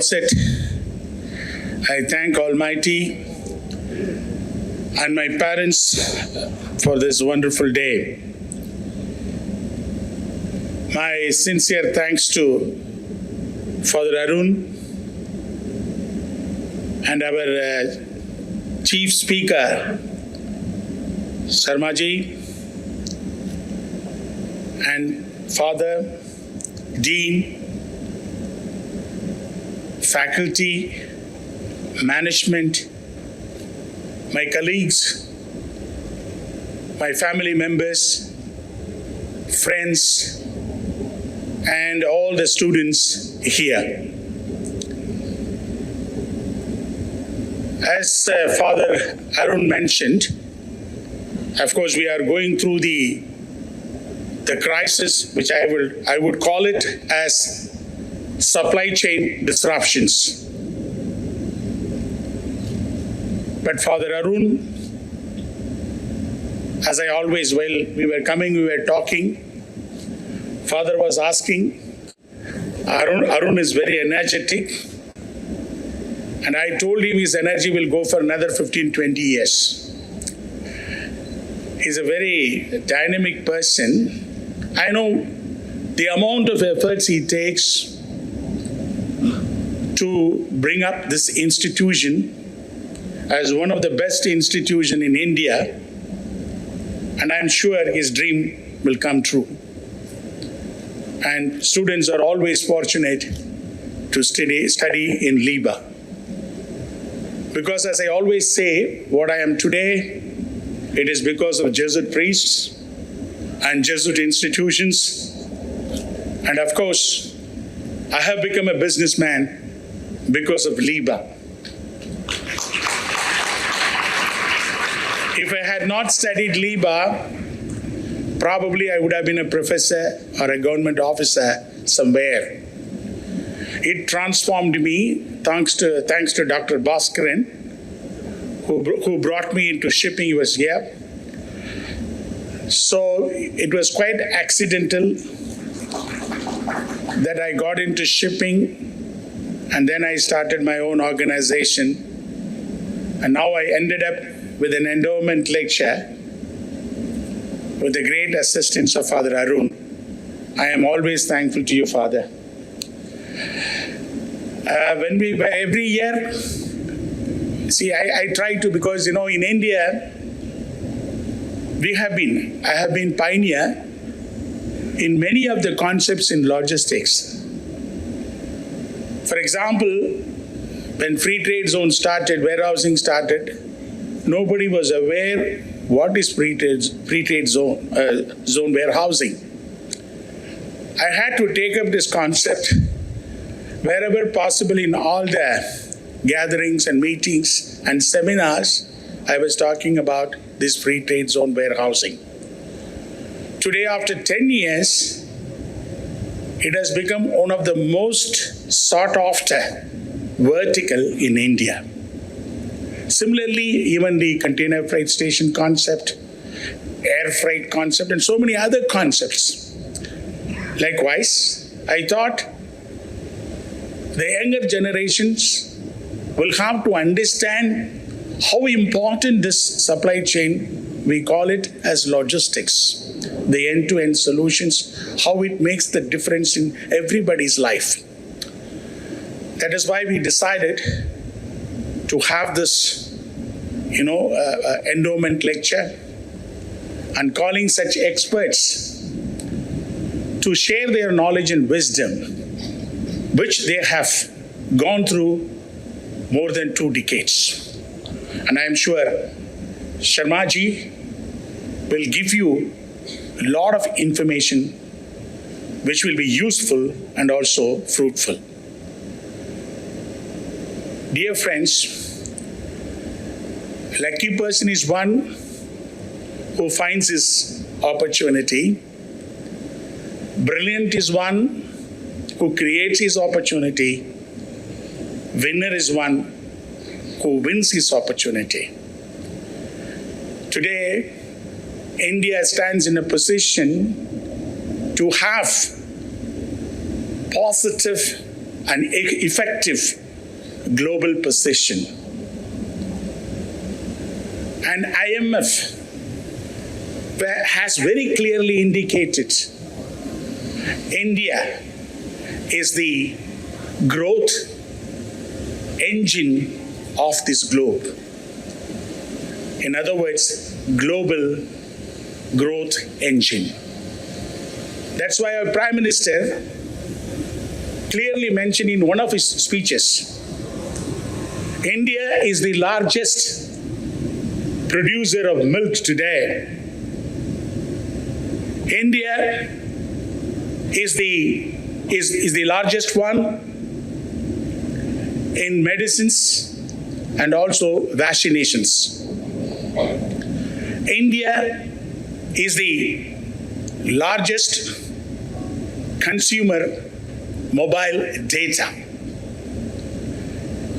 outset, I thank Almighty and my parents for this wonderful day. My sincere thanks to Father Arun and our Chief Speaker, Sharmaji, and Father, Dean, faculty, management, my colleagues, my family members, friends, and all the students here. As Father Arun mentioned, of course, we are going through the crisis, which I would call it as supply chain disruptions. But Father Arun, as I always, while we were talking, Father was asking, Arun is very energetic, and I told him his energy will go for another 15-20 years. He's a very dynamic person. I know the amount of efforts he takes to bring up this institution as one of the best institutions in India, and I'm sure his dream will come true. And students are always fortunate to study in LIBA. Because as I always say, what I am today, it is because of Jesuit priests and Jesuit institutions. And of course, I have become a businessman because of LIBA. If I had not studied LIBA, probably I would have been a professor or a government officer somewhere. It transformed me, thanks to Dr. Bashir, who brought me into shipping. He was here. So it was quite accidental that I got into shipping, and then I started my own organization. And now I ended up with an endowment lecture with the great assistance of Father Arun. I am always thankful to you, Father. Every year, see, I try to, because, in India, I have been pioneer in many of the concepts in logistics. For example, when free trade zone started, warehousing started, nobody was aware what is free trade zone warehousing. I had to take up this concept wherever possible in all the gatherings and meetings and seminars. I was talking about this free trade zone warehousing. Today, after 10 years, it has become one of the most sought after vertical in India. Similarly, even the container freight station concept, air freight concept, and so many other concepts. Likewise, I thought the younger generations will have to understand how important this supply chain, we call it as logistics, the end-to-end solutions, how it makes the difference in everybody's life. That is why we decided to have this, endowment lecture and calling such experts to share their knowledge and wisdom, which they have gone through more than 2 decades. And I am sure Sharmaji will give you a lot of information which will be useful and also fruitful. Dear friends, lucky person is one who finds his opportunity. Brilliant is one who creates his opportunity. Winner is one who wins his opportunity. Today, India stands in a position to have positive an effective global position. And IMF has very clearly indicated India is the growth engine of this globe. In other words, global growth engine. That's why our Prime Minister clearly mentioned in one of his speeches, India is the largest producer of milk today. India is the largest one in medicines and also vaccinations. India is the largest consumer mobile data.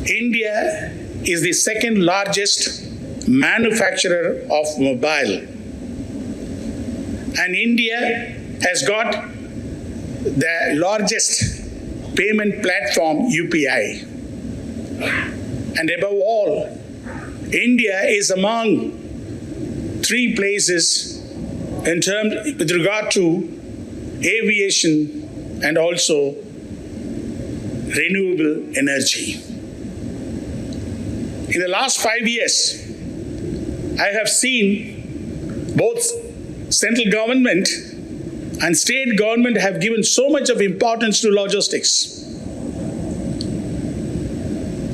India is the second largest manufacturer of mobile. And India has got the largest payment platform, UPI. And above all, India is among 3 places in terms with regard to aviation and also renewable energy. In the last 5 years, I have seen both central government and state government have given so much of importance to logistics.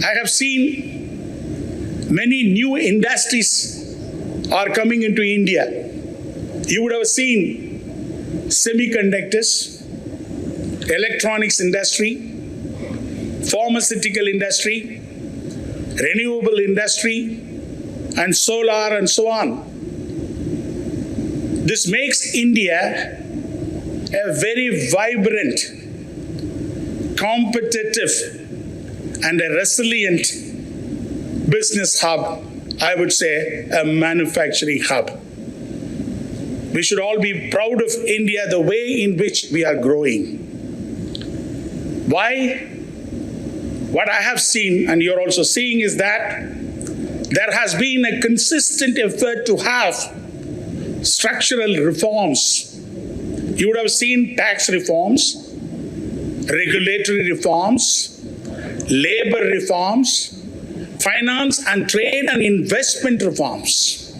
I have seen many new industries are coming into India. You would have seen semiconductors, electronics industry, pharmaceutical industry, renewable industry, and solar and so on. This makes India a very vibrant, competitive, and a resilient business hub, I would say a manufacturing hub. We should all be proud of India, the way in which we are growing. Why? What I have seen, and you're also seeing, is that there has been a consistent effort to have structural reforms. You would have seen tax reforms, regulatory reforms, labor reforms, finance and trade and investment reforms.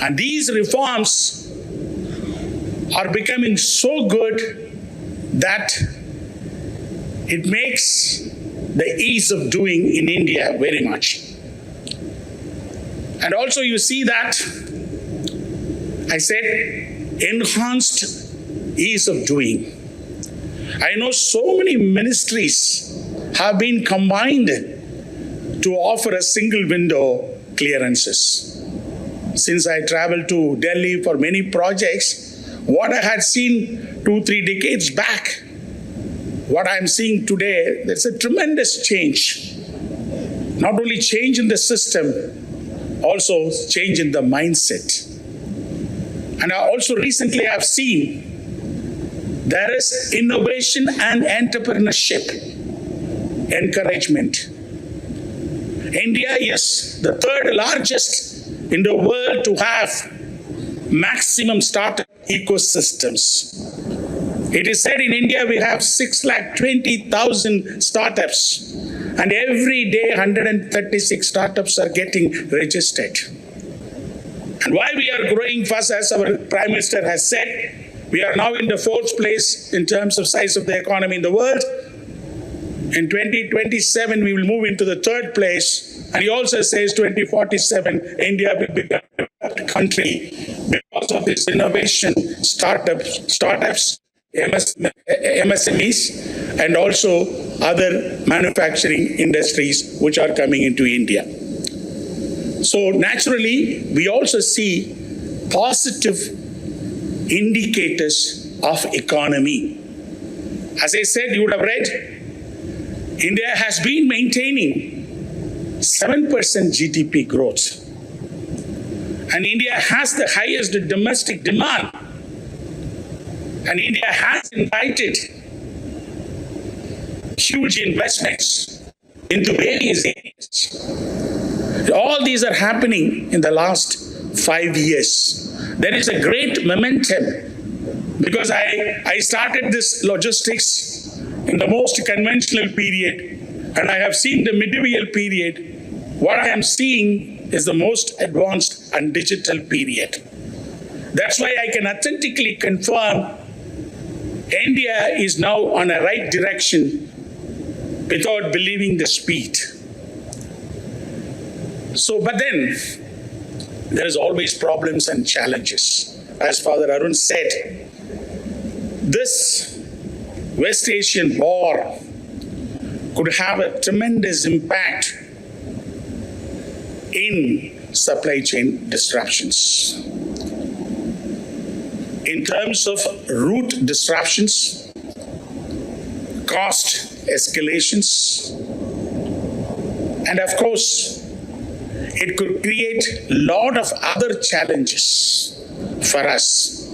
And these reforms are becoming so good that it makes the ease of doing in India very much. And also you see that, I said, enhanced ease of doing. I know so many ministries have been combined to offer a single window clearances. Since I traveled to Delhi for many projects, what I had seen 2-3 decades back, what I'm seeing today, there's a tremendous change. Not only change in the system, also change in the mindset. And I also recently have seen there is innovation and entrepreneurship encouragement. India is the 3rd largest in the world to have maximum startup ecosystems. It is said in India we have 620,000 startups, and every day 136 startups are getting registered. And why we are growing fast, as our Prime Minister has said, we are now in the 4th place in terms of size of the economy in the world. In 2027, we will move into the 3rd place. And he also says 2047, India will become a country because of this innovation, startups, MSMEs, and also other manufacturing industries which are coming into India. So naturally, we also see positive indicators of economy. As I said, you would have read, India has been maintaining 7% GDP growth. And India has the highest domestic demand. And India has invited huge investments into various areas. All these are happening in the last 5 years. There is a great momentum because I started this logistics in the most conventional period, and I have seen the medieval period. What I am seeing is the most advanced and digital period. That's why I can authentically confirm India is now on a right direction without believing the speed. But then there is always problems and challenges. As Father Arun said, this West Asian war could have a tremendous impact in supply chain disruptions. In terms of route disruptions, cost escalations, and of course, it could create a lot of other challenges for us.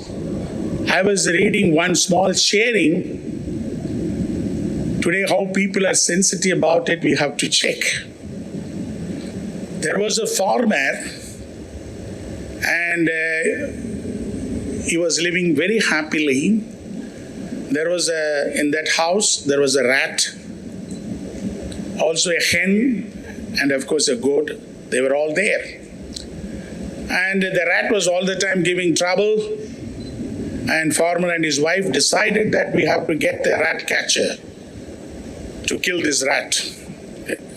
I was reading one small sharing today, how people are sensitive about it, we have to check. There was a farmer and he was living very happily. There was in that house, there was a rat, also a hen, and of course a goat. They were all there. And the rat was all the time giving trouble. And farmer and his wife decided that we have to get the rat catcher to kill this rat.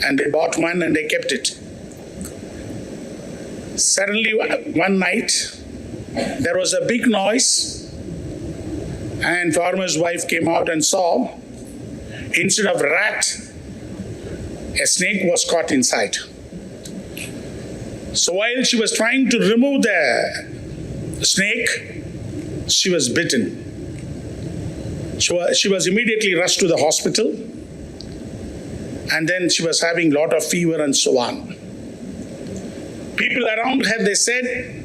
And they bought one and they kept it. Suddenly one night, there was a big noise, and farmer's wife came out and saw, instead of rat, a snake was caught inside. So while she was trying to remove the snake, she was bitten. She was immediately rushed to the hospital, and then she was having a lot of fever and so on. People around her, they said,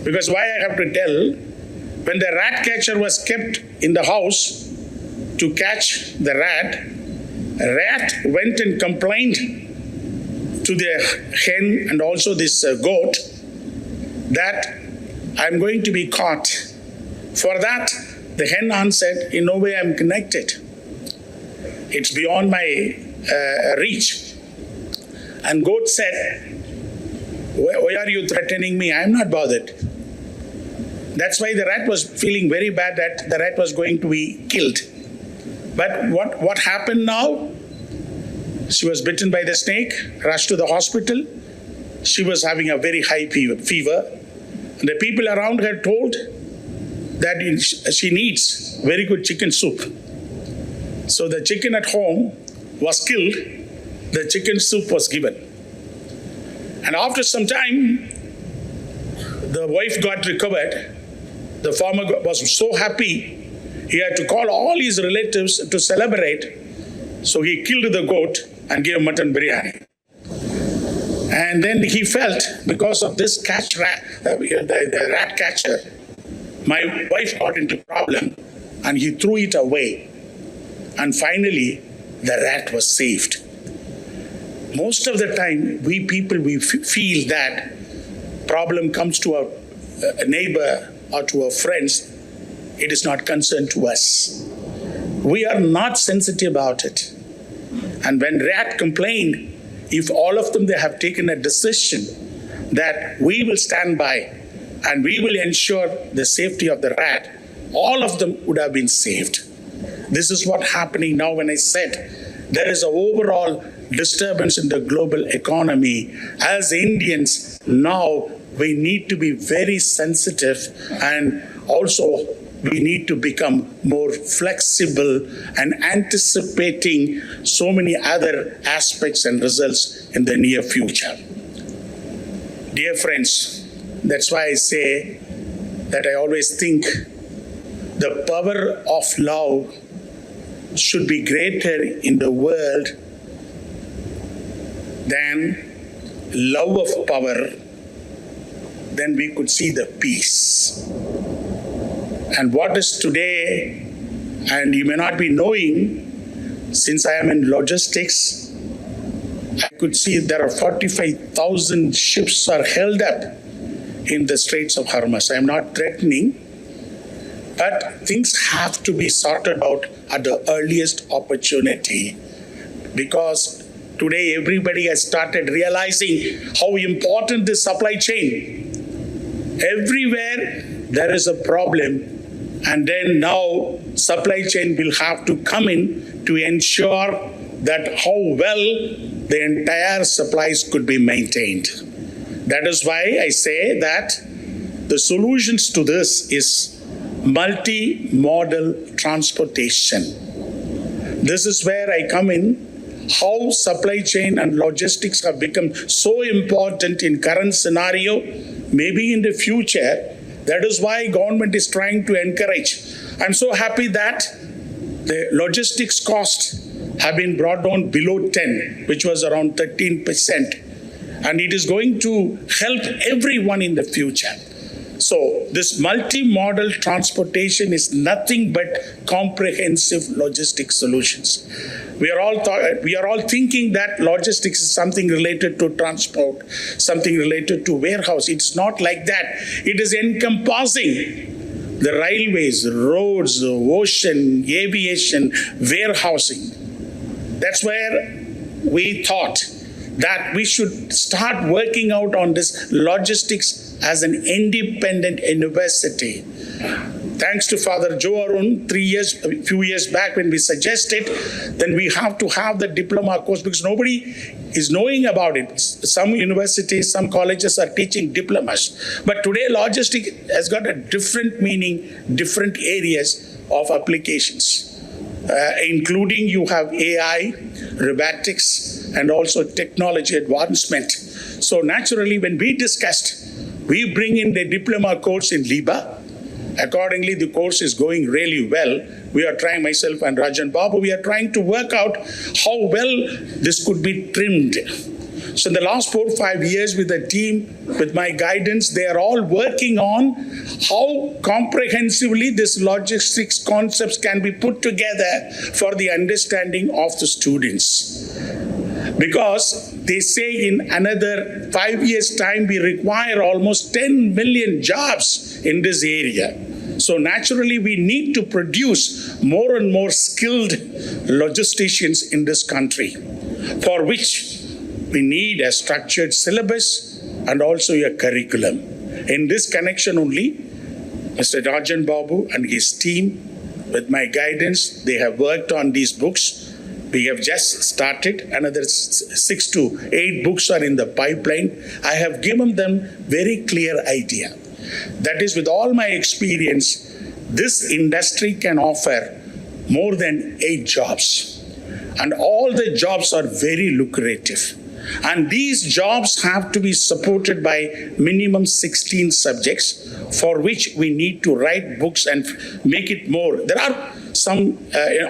because why I have to tell, when the rat catcher was kept in the house to catch the rat went and complained to the hen and also this goat that I'm going to be caught. For that, the hen answered, in no way I'm connected. It's beyond my reach. And goat said, why are you threatening me? I'm not bothered. That's why the rat was feeling very bad that the rat was going to be killed. But what happened now? She was bitten by the snake, rushed to the hospital. She was having a very high fever. And the people around her told that she needs very good chicken soup. So the chicken at home was killed. The chicken soup was given. And after some time, the wife got recovered. The farmer was so happy, he had to call all his relatives to celebrate. So he killed the goat and gave mutton biryani. And then he felt, because of this the rat catcher, my wife got into problem, and he threw it away. And finally, the rat was saved. Most of the time, we people feel that problem comes to a neighbor or to our friends, it is not concerned to us. We are not sensitive about it. And when rat complained, if all of them, they have taken a decision that we will stand by and we will ensure the safety of the rat, all of them would have been saved. This is what's happening now when I said there is an overall disturbance in the global economy. As Indians, now we need to be very sensitive, and also we need to become more flexible and anticipating so many other aspects and results in the near future. Dear friends, that's why I say that I always think the power of love should be greater in the world than love of power. Then we could see the peace. And what is today, and you may not be knowing, Since I am in logistics, I could see there are 45,000 ships are held up in the Straits of Hormuz. I am not threatening, but things have to be sorted out at the earliest opportunity, because today everybody has started realizing how important this supply chain. Everywhere there is a problem, and then now supply chain will have to come in to ensure that how well the entire supplies could be maintained. That is why I say that the solutions to this is multi-modal transportation. This is where I come in, how supply chain and logistics have become so important in current scenario, maybe in the future. That is why government is trying to encourage. I'm so happy that the logistics costs have been brought down below 10, which was around 13%. And it is going to help everyone in the future. So this multi-modal transportation is nothing but comprehensive logistics solutions. We are all thinking that logistics is something related to transport, something related to warehouse. It's not like that. It is encompassing the railways, roads, ocean, aviation, warehousing. That's where we thought that we should start working out on this logistics as an independent university. Thanks to Father Joe Arun, a few years back when we suggested, then we have to have the diploma course because nobody is knowing about it. Some universities, some colleges are teaching diplomas. But today logistics has got a different meaning, different areas of applications. Including you have AI, robotics, and also technology advancement. So naturally, when we discussed, we bring in the diploma course in LIBA. Accordingly, the course is going really well. We are trying, myself and Rajan, Babu, we are trying to work out how well this could be trimmed. So in the last 4 or 5 years with the team, with my guidance, they are all working on how comprehensively this logistics concepts can be put together for the understanding of the students. Because they say in another 5 years' time, we require almost 10 million jobs in this area. So naturally, we need to produce more and more skilled logisticians in this country, for which we need a structured syllabus and also a curriculum. In this connection only, Mr. Rajan Babu and his team, with my guidance, they have worked on these books. We have just started. Another 6 to 8 books are in the pipeline. I have given them very clear idea. That is, with all my experience, this industry can offer more than 8 jobs. And all the jobs are very lucrative. And these jobs have to be supported by minimum 16 subjects, for which we need to write books and make it more. There are some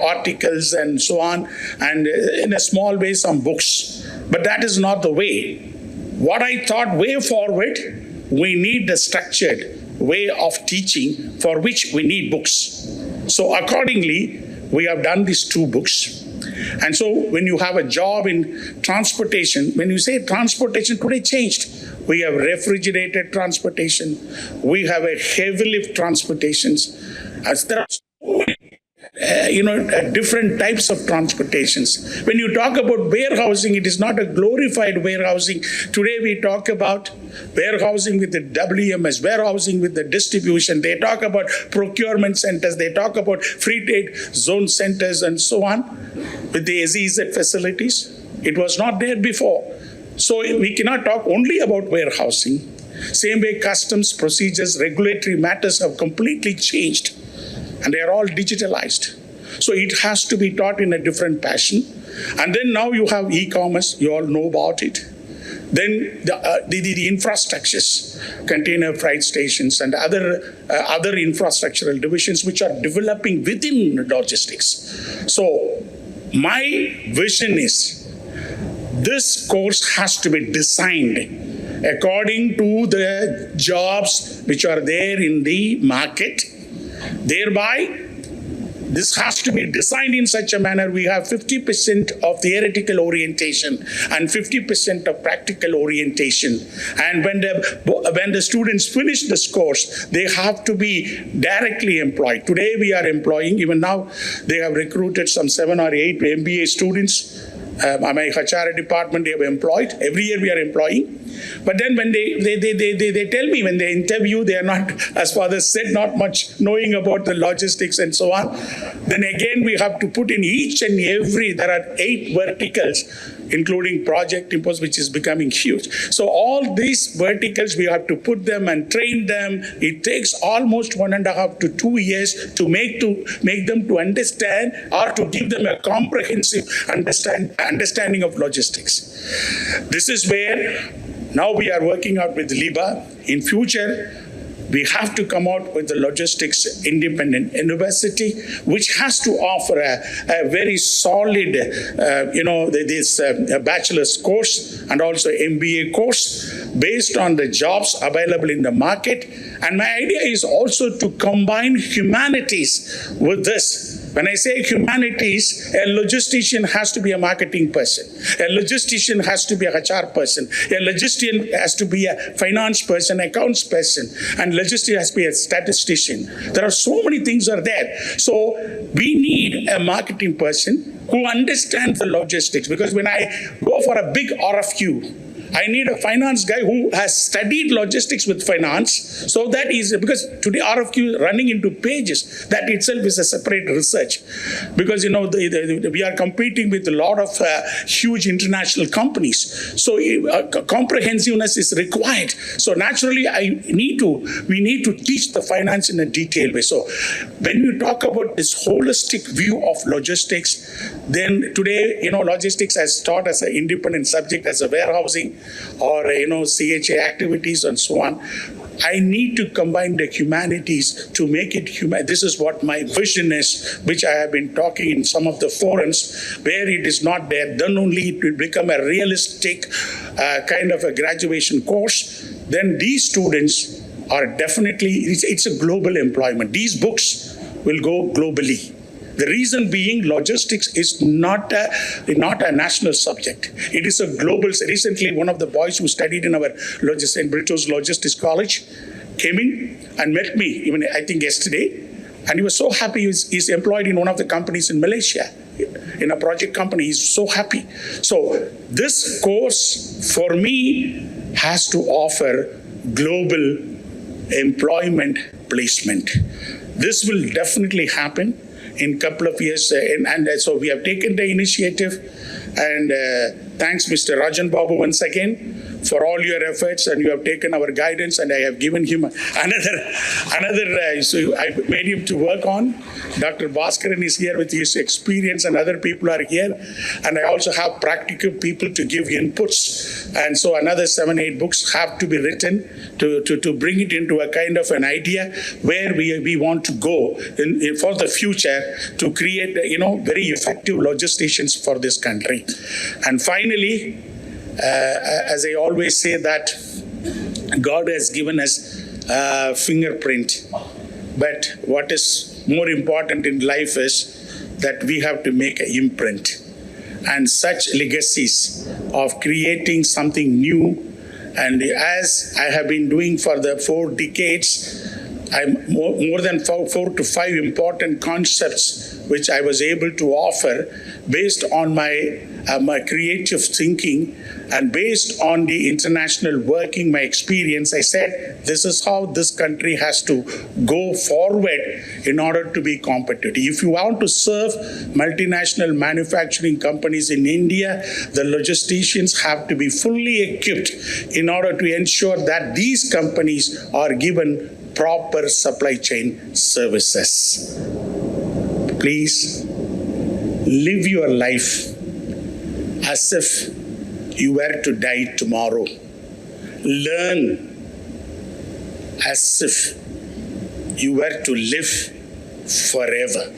articles and so on, and in a small way some books. But that is not the way. What I thought way forward, we need the structured way of teaching, for which we need books. So accordingly, we have done these 2 books. And so when you have a job in transportation, when you say transportation today changed, we have refrigerated transportation, we have a heavy lift transportations. As there are different types of transportations. When you talk about warehousing, it is not a glorified warehousing. Today we talk about warehousing with the WMS, warehousing with the distribution. They talk about procurement centers. They talk about free trade zone centers and so on with the SEZ facilities. It was not there before. So we cannot talk only about warehousing. Same way customs, procedures, regulatory matters have completely changed. And they are all digitalized. So it has to be taught in a different passion. And then now you have e-commerce, you all know about it. Then the infrastructures, container freight stations and other infrastructural divisions which are developing within logistics. So my vision is this course has to be designed according to the jobs which are there in the market. Thereby, This has to be designed in such a manner we have 50% of theoretical orientation and 50% of practical orientation. And when the students finish this course, they have to be directly employed. Today we are employing, even now they have recruited some 7 or 8 MBA students. My HR department, they have employed. Every year we are employing. But then when they tell me, when they interview, they are not, as father said, not much knowing about the logistics and so on. Then again, we have to put in each and every, there are 8 verticals, including project impulse, which is becoming huge. So all these verticals, we have to put them and train them. It takes almost 1.5 to 2 years to make them to understand or to give them a comprehensive understanding of logistics. This is where now we are working out with LIBA. In future, we have to come out with the logistics independent university, which has to offer a very solid, this bachelor's course and also MBA course based on the jobs available in the market. And my idea is also to combine humanities with this. When I say humanities, a logistician has to be a marketing person. A logistician has to be a HR person. A logistician has to be a finance person, accounts person, and logistician has to be a statistician. There are so many things are there. So we need a marketing person who understands the logistics, because when I go for a big RFQ, I need a finance guy who has studied logistics with finance, so that is, because today RFQ running into pages, that itself is a separate research. Because we are competing with a lot of huge international companies. So comprehensiveness is required. So naturally, we need to teach the finance in a detailed way. So when you talk about this holistic view of logistics, then today, logistics has taught as an independent subject, as a warehousing or, CHA activities and so on. I need to combine the humanities to make it human. This is what my vision is, which I have been talking in some of the forums. Where it is not there, then only it will become a realistic kind of a graduation course. Then these students are definitely, it's a global employment. These books will go globally. The reason being, logistics is not a national subject. It is a global. Recently, one of the boys who studied in our St. Britto's Logistics College came in and met me, even I think yesterday, and he was so happy. He's employed in one of the companies in Malaysia, in a project company. He's so happy. So this course, for me, has to offer global employment placement. This will definitely happen in a couple of years. And so we have taken the initiative, and thanks Mr. Rajan Babu once again for all your efforts, and you have taken our guidance, and I have given him another so I made him to work on. Dr. Bhaskaran is here with his experience, and other people are here, and I also have practical people to give inputs, and so another 7-8 books have to be written to bring it into a kind of an idea where we want to go in for the future to create very effective logisticians for this country. And finally, as I always say, that God has given us a fingerprint, but what is more important in life is that we have to make an imprint, and such legacies of creating something new. And as I have been doing for the 4 decades, I'm more than 4 to 5 important concepts which I was able to offer based on my creative thinking and based on the international working, my experience. I said, this is how this country has to go forward in order to be competitive. If you want to serve multinational manufacturing companies in India, the logisticians have to be fully equipped in order to ensure that these companies are given proper supply chain services. Please live your life as if you were to die tomorrow. Learn as if you were to live forever.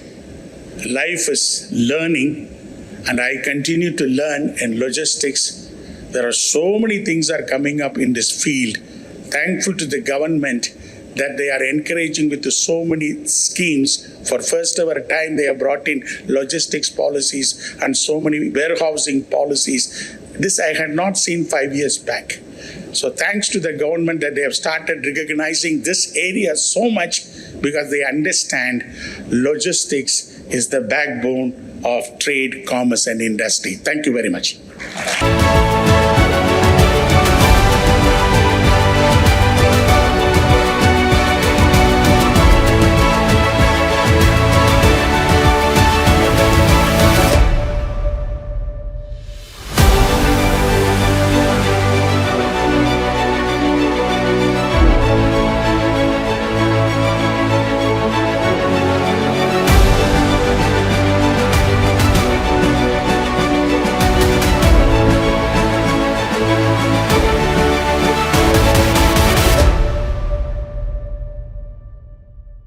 Life is learning, and I continue to learn in logistics. There are so many things are coming up in this field. Thankful to the government, that they are encouraging with so many schemes. For first ever time, they have brought in logistics policies and so many warehousing policies. This I had not seen 5 years back. So thanks to the government that they have started recognizing this area so much, because they understand logistics is the backbone of trade, commerce and industry. Thank you very much.